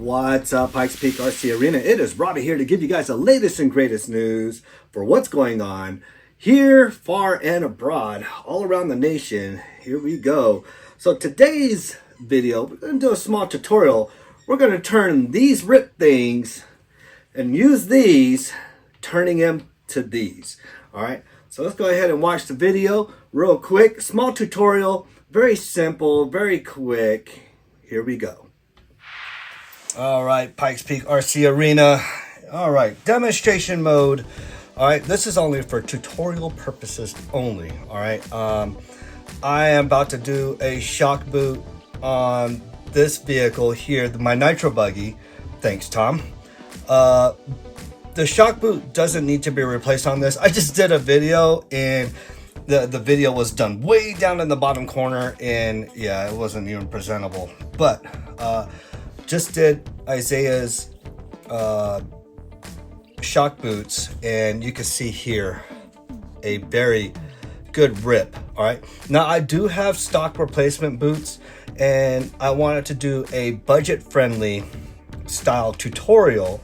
What's up, Pikes Peak RC Arena? It is Robbie here to give you guys the latest and greatest news for what's going on here, far and abroad, all around the nation. Here we go. So today's video, we're going to do a small tutorial. We're going to turn these rip things and use these, turning them to these. All right, so let's go ahead and watch the video real quick. Small tutorial, very simple, very quick. Here we go. All right, Pikes Peak RC Arena. All right, demonstration mode. All right, this is only for tutorial purposes only. All right, I am about to do a shock boot on this vehicle here, my Nitro buggy. Thanks, Tom. The shock boot doesn't need to be replaced on this. I just did a video and the video was done way down in the bottom corner, and yeah, it wasn't even presentable. But just did Isaiah's shock boots, and you can see here a very good rip. All right, now I do have stock replacement boots, and I wanted to do a budget-friendly style tutorial.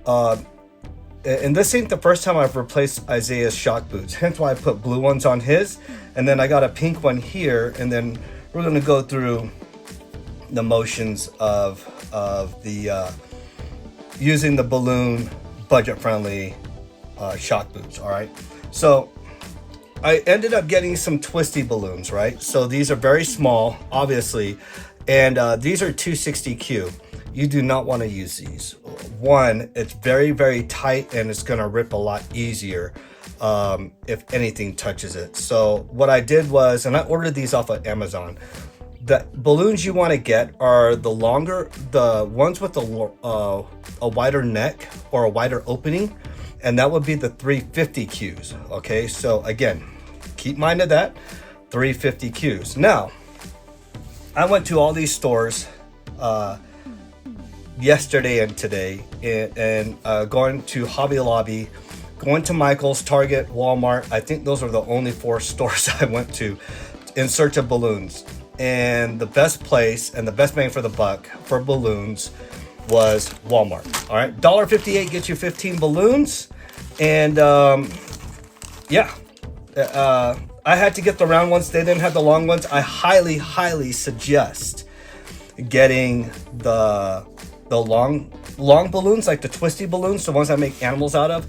And this ain't the first time I've replaced Isaiah's shock boots, hence why I put blue ones on his, and then I got a pink one here, and then we're going to go through the motions of the using the balloon budget-friendly shock boots. All right, so I ended up getting some twisty balloons, right? So these are very small, obviously, and these are 260Q. You do not want to use these. One, it's very, very tight, and it's going to rip a lot easier if anything touches it. So what I did was, and I ordered these off of Amazon. The balloons you want to get are the longer, the ones with a wider neck or a wider opening, and that would be the 350Qs. Okay, so again, keep mind of that, 350Qs. Now, I went to all these stores yesterday and today, and going to Hobby Lobby, going to Michael's, Target, Walmart. I think those are the only 4 stores I went to in search of balloons. And the best place and the best bang for the buck for balloons was Walmart. All right, $1.58 gets you 15 balloons. And yeah, I had to get the round ones. They didn't have the long ones. I highly suggest getting the long balloons, like the twisty balloons, the ones I make animals out of.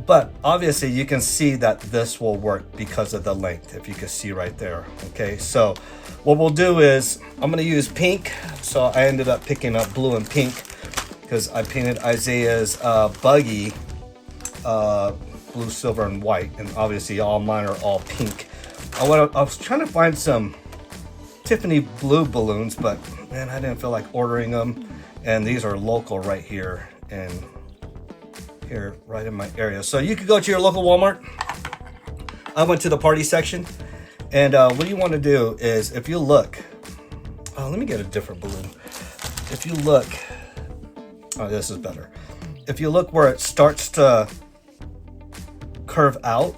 But obviously you can see that this will work because of the length, if you can see right there. Okay, so what we'll do is I'm going to use pink. So I ended up picking up blue and pink because I painted Isaiah's buggy blue, silver, and white. And obviously all mine are all pink. I was trying to find some Tiffany blue balloons, but man, I didn't feel like ordering them. And these are local right here and here right in my area. So you could go to your local Walmart. I went to the party section, and what you want to do is, if you look, let me get a different balloon. If you look, this is better. If you look where it starts to curve out,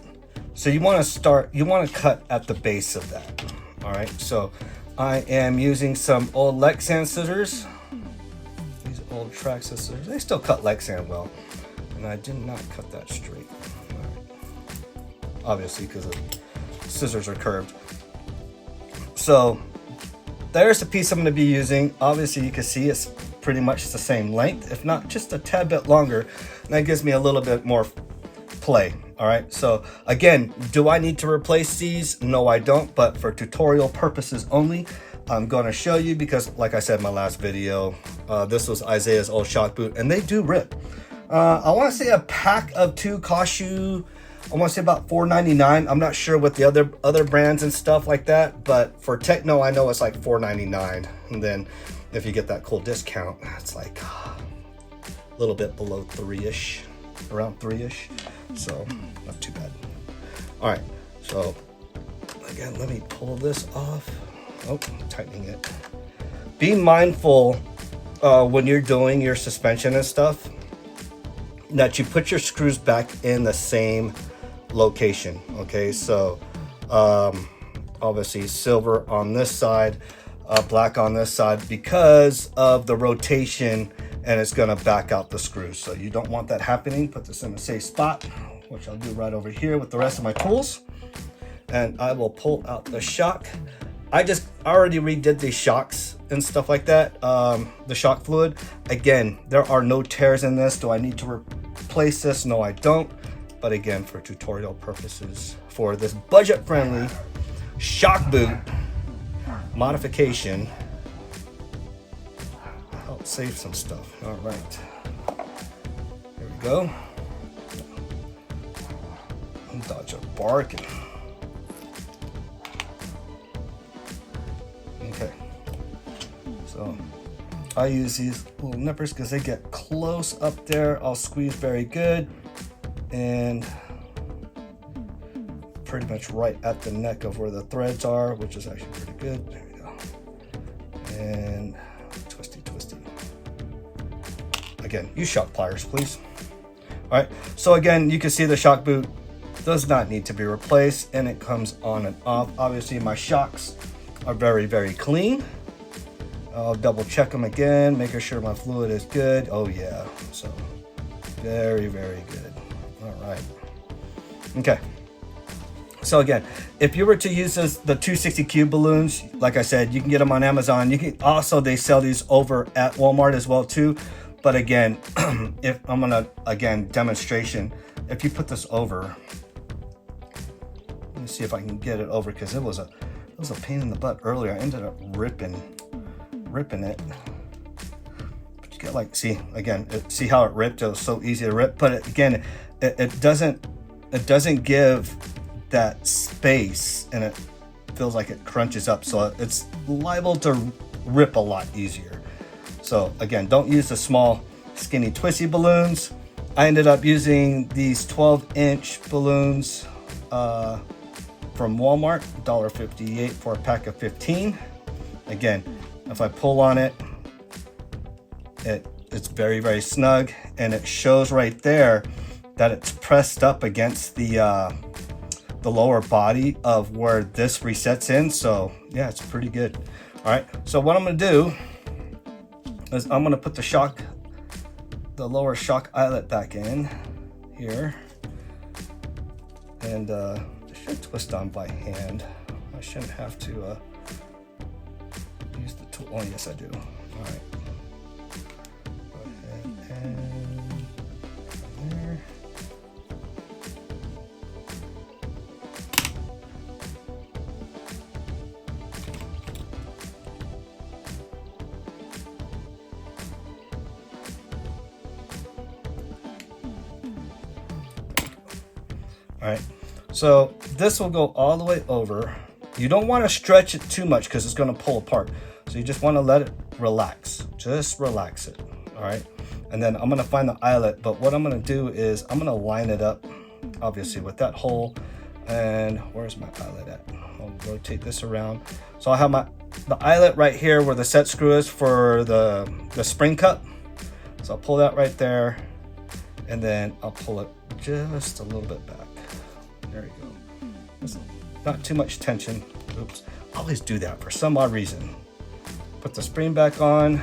so you want to cut at the base of that. All right, so I am using some old Lexan scissors. These old track scissors, they still cut Lexan well. And I did not cut that straight. Right. Obviously, because the scissors are curved. So there's the piece I'm going to be using. Obviously, you can see it's pretty much the same length, if not just a tad bit longer. And that gives me a little bit more play. All right. So again, do I need to replace these? No, I don't. But for tutorial purposes only, I'm going to show you because, like I said in my last video, this was Isaiah's old shock boot, and they do rip. I want to say a pack of 2 cost you, I want to say about $4.99. I'm not sure with the other brands and stuff like that, but for Techno, I know it's like $4.99. And then if you get that cool discount, it's like a little bit below 3-ish, around 3-ish. So not too bad. All right, so again, let me pull this off. Oh, I'm tightening it. Be mindful when you're doing your suspension and stuff, that you put your screws back in the same location. Okay, so obviously silver on this side, black on this side, because of the rotation and it's gonna back out the screws. So you don't want that happening. Put this in a safe spot, which I'll do right over here with the rest of my tools. And I will pull out the shock. I already redid these shocks and stuff like that, the shock fluid. Again, there are no tears in this. Do I need to replace this? No, I don't. But again, for tutorial purposes, for this budget-friendly shock boot modification, help save some stuff. All right, here we go. Dodge a bark. Okay, so I use these little nippers because they get close up there. I'll squeeze very good and pretty much right at the neck of where the threads are, which is actually pretty good. There we go. And twisty. Again, use shock pliers, please. All right, so again, you can see the shock boot does not need to be replaced, and it comes on and off. Obviously, my shocks are very, very clean. I'll double check them again, making sure my fluid is good. Oh yeah, so very, very good. All right, okay. So again, if you were to use the 260 cube balloons, like I said, you can get them on Amazon. You can also, they sell these over at Walmart as well too. But again, if I'm gonna, again, demonstration, if you put this over, let me see if I can get it over, because it was a pain in the butt earlier. I ended up ripping it. But you get like, see again, see how it ripped? It was so easy to rip. But again, it doesn't give that space, and it feels like it crunches up, so it's liable to rip a lot easier. So again, don't use the small skinny twisty balloons. I ended up using these 12-inch balloons from Walmart, $1.58 for a pack of 15. Again, if I pull on it, it's very, very snug, and it shows right there that it's pressed up against the lower body of where this resets in. So yeah, it's pretty good. All right, so what I'm gonna do is I'm gonna put the lower shock eyelet back in here, and it should twist on by hand. I shouldn't have to use the tool. Oh yes, I do. All right, go ahead and there. All right, so this will go all the way over. You don't want to stretch it too much because it's going to pull apart. So you just want to let it relax. Just relax it. All right, and then I'm going to find the eyelet. But what I'm going to do is I'm going to line it up, obviously, with that hole. And where's my eyelet at? I'll rotate this around. So I'll have the eyelet right here where the set screw is for the spring cup. So I'll pull that right there, and then I'll pull it just a little bit back. There you go. There's not too much tension. Oops. I always do that for some odd reason. Put the spring back on. I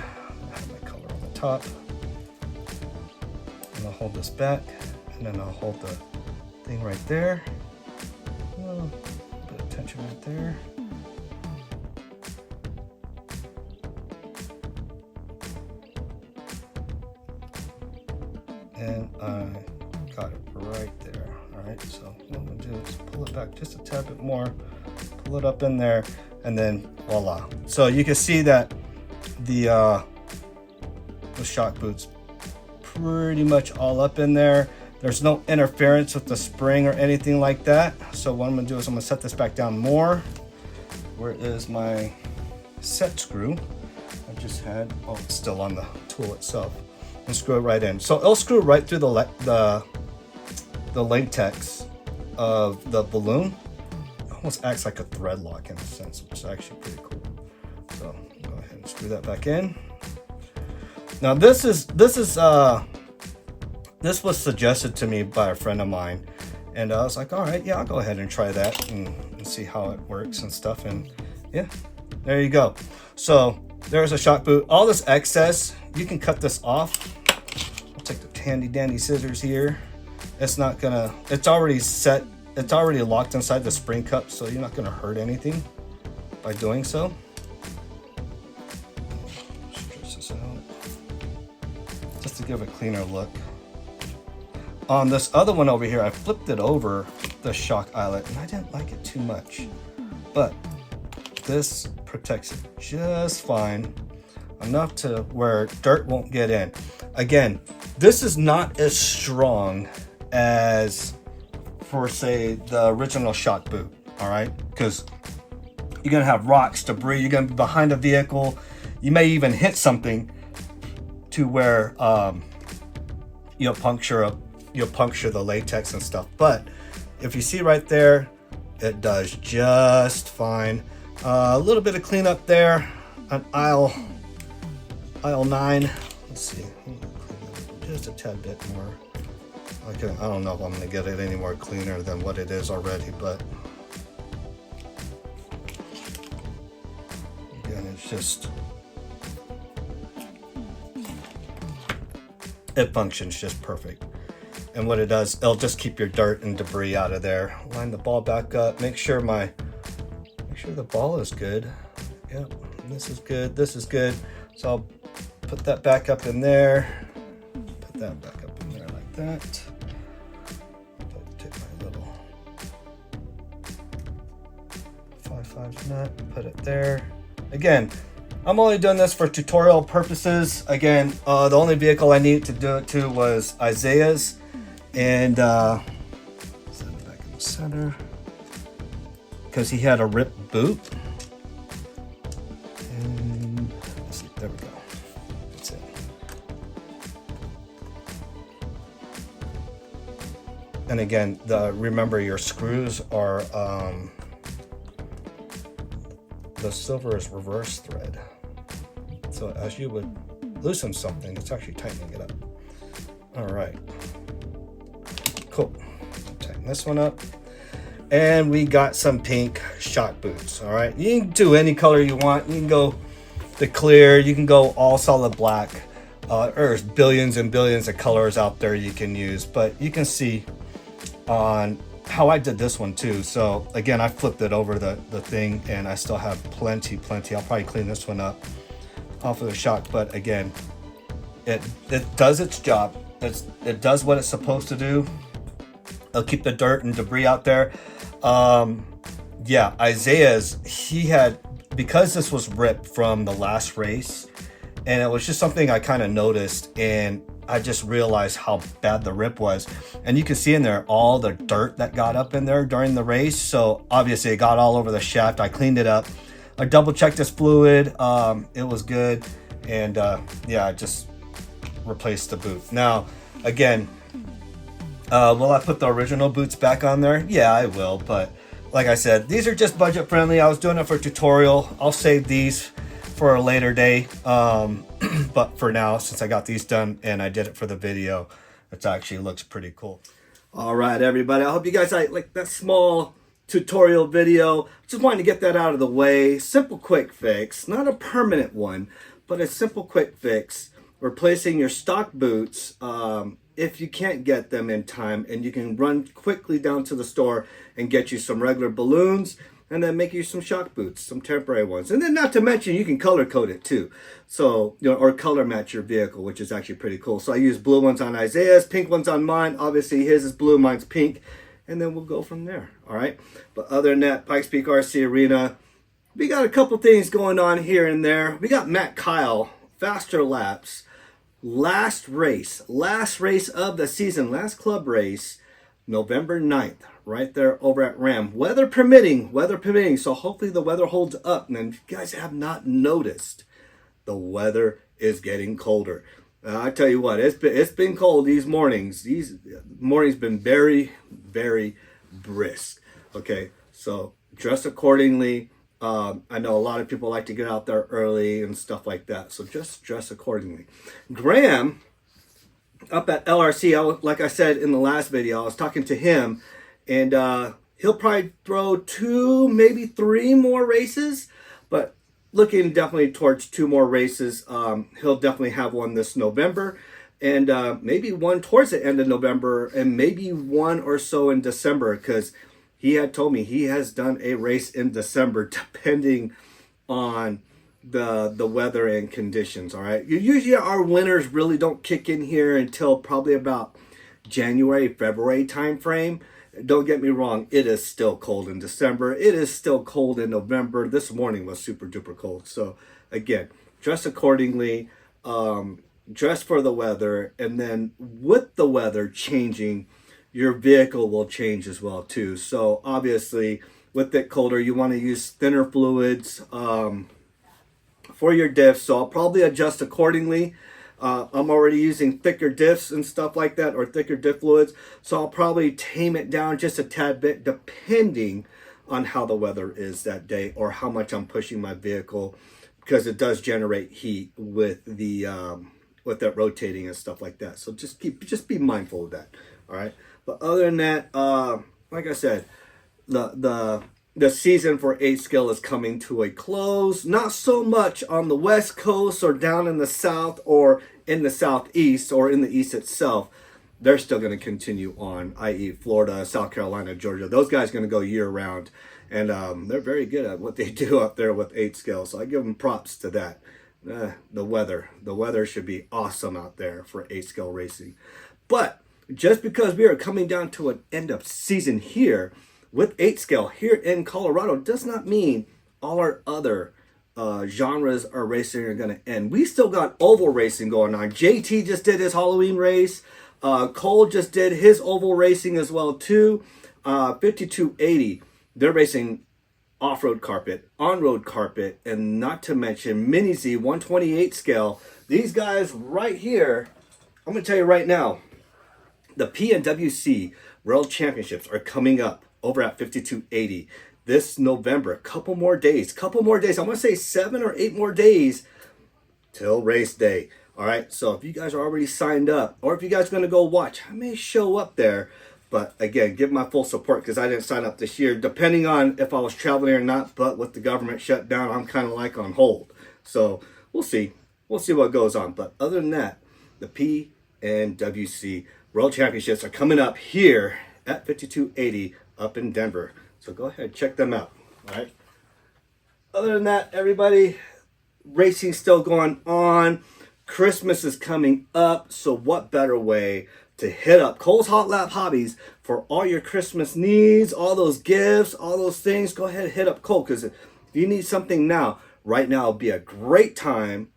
have my color on the top. And I'll hold this back. And then I'll hold the thing right there. A little bit of tension right there. And I got it right there. All right, so what I'm gonna do is pull it back just a tad bit more, pull it up in there, and then voila. So you can see that the shock boot's pretty much all up in there. There's no interference with the spring or anything like that. So what I'm gonna do is I'm gonna set this back down more. Where is my set screw? I just had, oh, it's still on the tool itself. And screw it right in. So it'll screw right through the latex of the balloon. It almost acts like a thread lock in a sense, which is actually pretty cool. So go ahead and screw that back in. Now this was suggested to me by a friend of mine, and I was like, all right, yeah, I'll go ahead and try that and see how it works and stuff. And yeah, there you go. So There's a shock boot. All this excess, you can cut this off. I'll take the handy dandy scissors here. It's not gonna, it's already set, it's already locked inside the spring cup, so you're not gonna hurt anything by doing so. Stretch this out just to give a cleaner look. On this other one over here, I flipped it over the shock eyelet and I didn't like it too much, but this protects it just fine, enough to where dirt won't get in. Again, this is not as strong as, for say, the original shock boot, all right? Because you're gonna have rocks, debris, you're gonna be behind a vehicle, you may even hit something to where you'll puncture the latex and stuff. But if you see right there, it does just fine. A little bit of cleanup there on aisle 9. Let's see, just a tad bit more. I don't know if I'm gonna get it any more cleaner than what it is already, but again, it's just, it functions just perfect. And what it does, it'll just keep your dirt and debris out of there. Line the ball back up. Make sure the ball is good. Yep, this is good. This is good. So I'll put that back up in there. Put that back up in there like that. Take my little 5/5 nut. Put it there. Again, I'm only doing this for tutorial purposes. Again, the only vehicle I needed to do it to was Isaiah's. And set it back in the center because he had a ripped boot. And let's see, there we go. That's it. And again, remember your screws are the silver is reverse thread. So as you would loosen something, it's actually tightening it up. All right. Cool. Tighten this one up. And we got some pink shock boots. All right. You can do any color you want. You can go the clear. You can go all solid black. There's billions and billions of colors out there you can use. But you can see on how I did this one too. So again, I flipped it over the thing and I still have plenty. I'll probably clean this one up off of the shock. But again, it does its job. It does what it's supposed to do. It'll keep the dirt and debris out there. Yeah, Isaiah's, he had, because this was ripped from the last race, and it was just something I kind of noticed, and I just realized how bad the rip was. And you can see in there all the dirt that got up in there during the race. So obviously it got all over the shaft. I cleaned it up. I double checked this fluid. It was good. And yeah, I just replaced the boot. Now, again, will I put the original boots back on there? Yeah, I will. But like I said, these are just budget friendly. I was doing it for a tutorial. I'll save these for a later day. But for now, since I got these done and I did it for the video, it actually looks pretty cool. All right, everybody. I hope you guys like that small tutorial video. Just wanted to get that out of the way. Simple, quick fix. Not a permanent one, but a simple, quick fix. Replacing your stock boots if you can't get them in time, and you can run quickly down to the store and get you some regular balloons and then make you some shock boots, some temporary ones. And then not to mention, you can color code it too. So, you know, or color match your vehicle, which is actually pretty cool. So I use blue ones on Isaiah's, pink ones on mine. Obviously his is blue, mine's pink. And then we'll go from there, all right? But other than that, Pikes Peak RC Arena, we got a couple things going on here and there. We got Matt Kyle, faster laps. Last race of the season, last club race, November 9th, right there over at Ram. Weather permitting. So hopefully the weather holds up. And if you guys have not noticed, the weather is getting colder. I tell you what, it's been cold these mornings. These mornings been very, very brisk. Okay, so dress accordingly. I know a lot of people like to get out there early and stuff like that, so just dress accordingly. Graham, up at LRC, like I said in the last video, I was talking to him, and he'll probably throw 2, maybe 3 more races, but looking definitely towards 2 more races. He'll definitely have one this November, and maybe one towards the end of November, and maybe one or so in December, because he had told me he has done a race in December, depending on the weather and conditions. All right, usually our winters really don't kick in here until probably about January, February time frame. Don't get me wrong, it is still cold in December. It is still cold in November. This morning was super duper cold. So again, dress accordingly, dress for the weather, and then with the weather changing, your vehicle will change as well too. So obviously, with it colder, you want to use thinner fluids for your diffs. So I'll probably adjust accordingly. I'm already using thicker diffs and stuff like that, or thicker diff fluids. So I'll probably tame it down just a tad bit, depending on how the weather is that day or how much I'm pushing my vehicle, because it does generate heat with the with that rotating and stuff like that. So just be mindful of that. All right. But other than that, like I said, the season for 8 scale is coming to a close. Not so much on the West Coast or down in the South or in the Southeast or in the East itself. They're still going to continue on, i.e. Florida, South Carolina, Georgia. Those guys are going to go year round. And they're very good at what they do up there with 8 scale. So I give them props to that. The weather should be awesome out there for 8 scale racing. But just because we are coming down to an end of season here with 8 scale here in Colorado does not mean all our other genres are racing are going to end. We still got oval racing going on. JT just did his Halloween race. Cole just did his oval racing as well too. 5280, they're racing off-road carpet, on-road carpet, and not to mention Mini Z 128 scale. These guys right here, I'm going to tell you right now, the PNWC World Championships are coming up over at 5280 this November. Couple more days. I want to say 7 or 8 more days till race day. All right. So if you guys are already signed up, or if you guys are going to go watch, I may show up there. But again, give my full support, because I didn't sign up this year, depending on if I was traveling or not. But with the government shut down, I'm kind of like on hold. So we'll see. We'll see what goes on. But other than that, the PNWC World Championships are coming up here at 5280 up in Denver. So go ahead, check them out. All right. Other than that, everybody, racing's still going on. Christmas is coming up. So what better way to hit up Cole's Hot Lap Hobbies for all your Christmas needs, all those gifts, all those things. Go ahead and hit up Cole, because if you need something now, right now would be a great time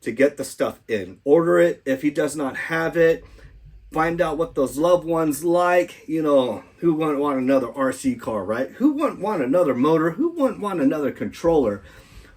to get the stuff in. Order it if he does not have it. Find out what those loved ones like. You know, who wouldn't want another RC car, right? Who wouldn't want another motor? Who wouldn't want another controller?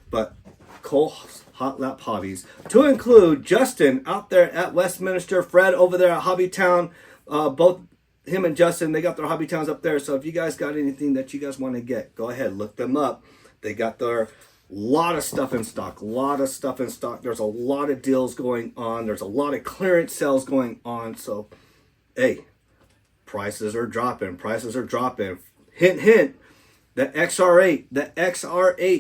But Cole's Hot Lap Hobbies, to include Justin out there at Westminster, Fred over there at Hobbytown. Both him and Justin, they got their hobby towns up there. So if you guys got anything that you guys want to get, go ahead, look them up. They got their lot of stuff in stock. There's a lot of deals going on. There's a lot of clearance sales going on. So, hey, prices are dropping. Hint, hint. The XR8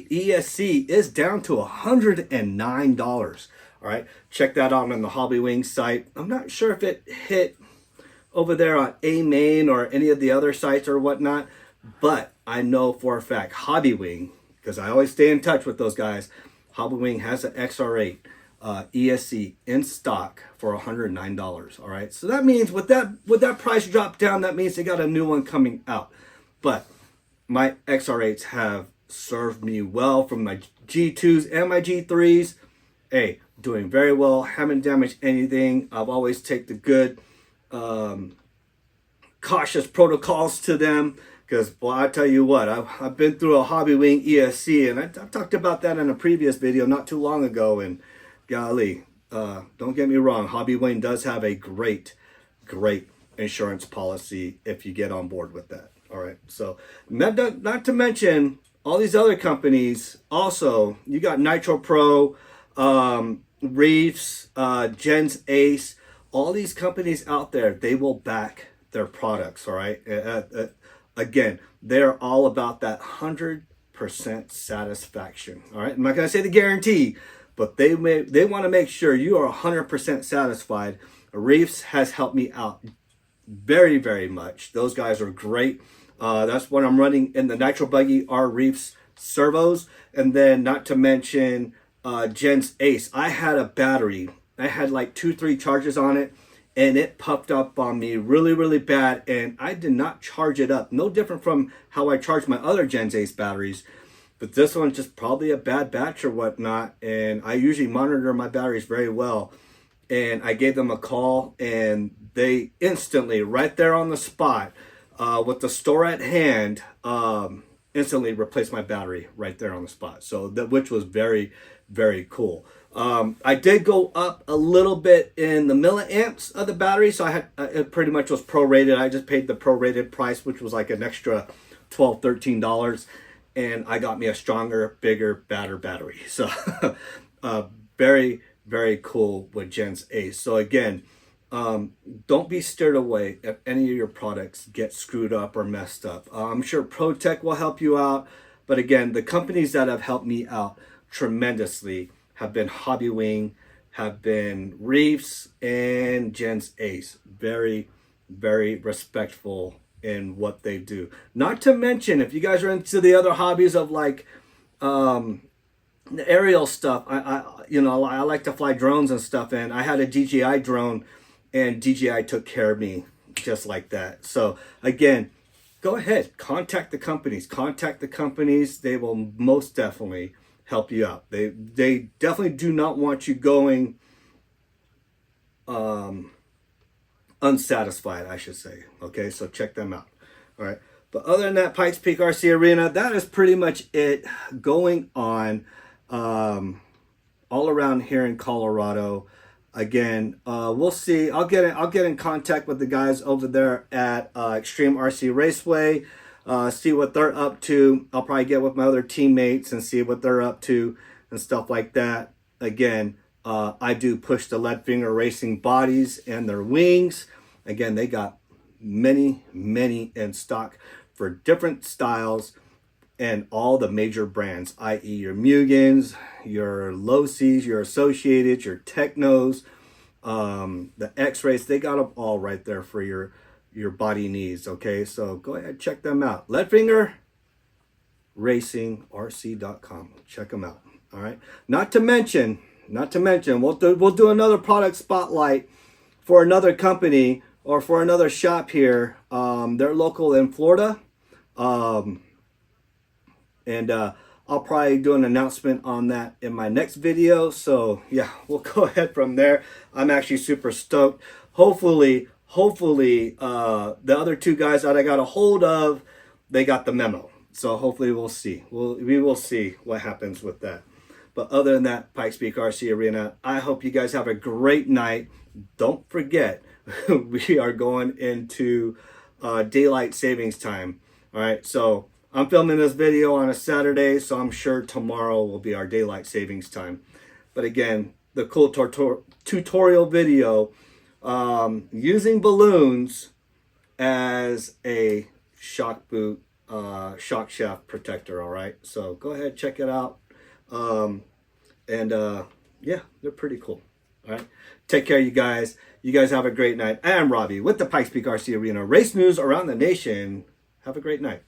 ESC is down to $109. All right, check that out on the Hobby Wing site. I'm not sure if it hit over there on A-Main or any of the other sites or whatnot, but I know for a fact Hobby Wing, because I always stay in touch with those guys, Hobby Wing has an XR8 ESC in stock for $109. All right, so that means with that price drop down, that means they got a new one coming out. But my XR8s have served me well from my G2s and my G3s. Hey, doing very well. Haven't damaged anything. I've always take the good, cautious protocols to them. Because, well, I tell you what, I've been through a Hobby Wing ESC, and I've talked about that in a previous video not too long ago. And golly, don't get me wrong, Hobby Wing does have a great insurance policy if you get on board with that. All right, so not to mention all these other companies. Also, you got Nitro Pro, Reefs, Gens Ace, all these companies out there, they will back their products. All right, again, they're all about that 100 100% satisfaction. All right, I'm not gonna say the guarantee, but they want to make sure you are 100% satisfied. Reefs has helped me out very, very much. Those guys are great. That's what I'm running in the Nitro Buggy are Reefs servos, and then not to mention Gen's Ace. I had a battery. I had like 2-3 charges on it, and it puffed up on me really, really bad, and I did not charge it up. No different from how I charge my other Gen's Ace batteries, but this one's just probably a bad batch or whatnot, and I usually monitor my batteries very well. And I gave them a call, and they instantly, right there on the spot, with the store at hand, instantly replaced my battery right there on the spot. So that, which was very, very cool. I did go up a little bit in the milliamps of the battery, so I had it pretty much was prorated. I just paid the prorated price, which was like an extra $12-13, and I got me a stronger, bigger, badder battery. So very, very cool with Gen's Ace. So again, don't be steered away if any of your products get screwed up or messed up. I'm sure ProTech will help you out, but again, the companies that have helped me out tremendously have been Hobby Wing, have been Reefs, and Gen's Ace. Very, very respectful in what they do. Not to mention, if you guys are into the other hobbies of like the aerial stuff, I like to fly drones and stuff, and I had a DJI drone, and DJI took care of me just like that. So again, go ahead, contact the companies. They will most definitely help you out. They definitely do not want you going unsatisfied, I should say. Okay, so check them out. All right, but other than that, Pikes Peak RC Arena, that is pretty much it going on all around here in Colorado. Again, we'll see. I'll get in contact with the guys over there at Extreme RC Raceway, see what they're up to. I'll probably get with my other teammates and see what they're up to and stuff like that. Again, I do push the Lead Finger Racing bodies and their wings. Again, they got many in stock for different styles and all the major brands, i.e. your Mugans, your Locies, your Associated, your Technos, the X-Rays. They got them all right there for your body needs. Okay, so go ahead, check them out. LeadfingerRacingRC.com. Check them out. All right. Not to mention, we'll do another product spotlight for another company or for another shop here. They're local in Florida. And I'll probably do an announcement on that in my next video. So yeah, we'll go ahead from there. I'm actually super stoked. Hopefully, the other two guys that I got a hold of, they got the memo. So hopefully we'll see. We will see what happens with that. But other than that, Pikes Peak RC Arena, I hope you guys have a great night. Don't forget, we are going into daylight savings time. All right, so I'm filming this video on a Saturday, so I'm sure tomorrow will be our daylight savings time. But again, the cool tutorial video using balloons as a shock boot, shock shaft protector. All right, so go ahead, check it out. Yeah, they're pretty cool. All right, take care, you guys. You guys have a great night. I am Robbie with the Pikes Peak RC Arena Race News around the nation. Have a great night.